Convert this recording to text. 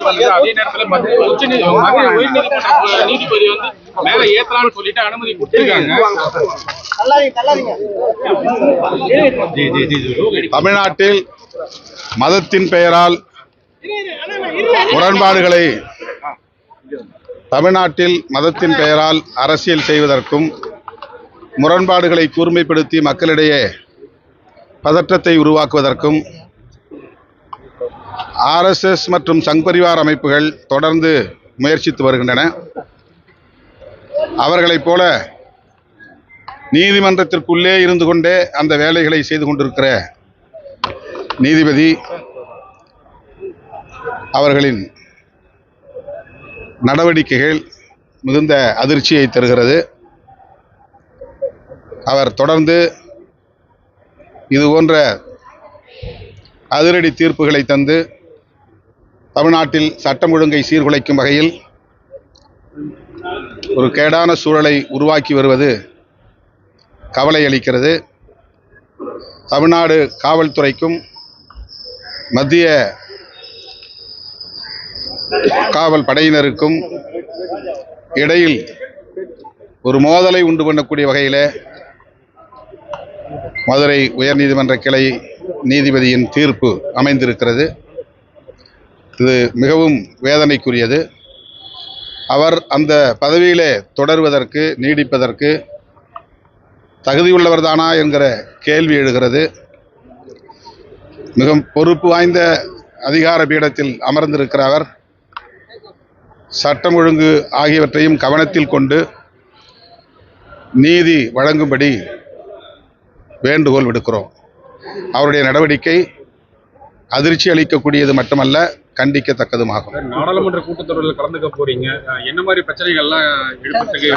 அதே நேரத்துல உயர்நீதிமன்ற நீதிபதி மேல ஏத்தலாம்னு சொல்லிட்டு அனுமதி கொடுத்திருக்காங்க. தமிழ்நாட்டில் மதத்தின் பெயரால் முரண்பாடுகளை அரசியல் செய்வதற்கும் முரண்பாடுகளை கூர்மைப்படுத்தி மக்களிடையே பதற்றத்தை உருவாக்குவதற்கும் RSS மற்றும் சங் பரிவார் அமைப்புகள் தொடர்ந்து முயற்சித்து வருகின்றன. அவர்களைப் போல நீதிமன்றத்திற்குள்ளே இருந்து கொண்டே அந்த வேலைகளை செய்து கொண்டிருக்கிற நீதிபதி அவர்களின் நடவடிக்கைகள் மிகுந்த அதிர்ச்சியை தருகிறது. அவர் தொடர்ந்து இதுபோன்ற அதிரடி தீர்ப்புகளை தந்து தமிழ்நாட்டில் சட்டம் ஒழுங்கை சீர்குலைக்கும் வகையில் ஒரு கேடான சூழலை உருவாக்கி வருவது கவலை அளிக்கிறது. தமிழ்நாடு காவல்துறைக்கும் மத்திய காவல் படையினருக்கும் இடையில் ஒரு மோதலை உண்டு பண்ணக்கூடிய வகையில் மதுரை உயர்நீதிமன்ற கிளை நீதிபதியின் தீர்ப்பு அமைந்திருக்கிறது. இது மிகவும் வேதனைக்குரியது. அவர் அந்த பதவியிலே தொடர்வதற்கு நீடிப்பதற்கு தகுதியுள்ளவர்தானா என்கிற கேள்வி எழுகிறது. மிகவும் பொறுப்பு வாய்ந்த அதிகார பீடத்தில் அமர்ந்திருக்கிற அவர் சட்டம் ஒழுங்கு ஆகியவற்றையும் கவனத்தில் கொண்டு நீதி வழங்கும்படி வேண்டுகோள் விடுக்கிறோம். அவருடைய நடவடிக்கை அதிர்ச்சி அளிக்கக்கூடியது மட்டுமல்ல, கண்டிக்கத்தக்கதுமாகும். நாடாளுமன்ற கூட்டத்தொடரில் கலந்துக்க போறீங்க, என்ன மாதிரி பிரச்சனைகள்லாம் எழுப்புறதுக்கு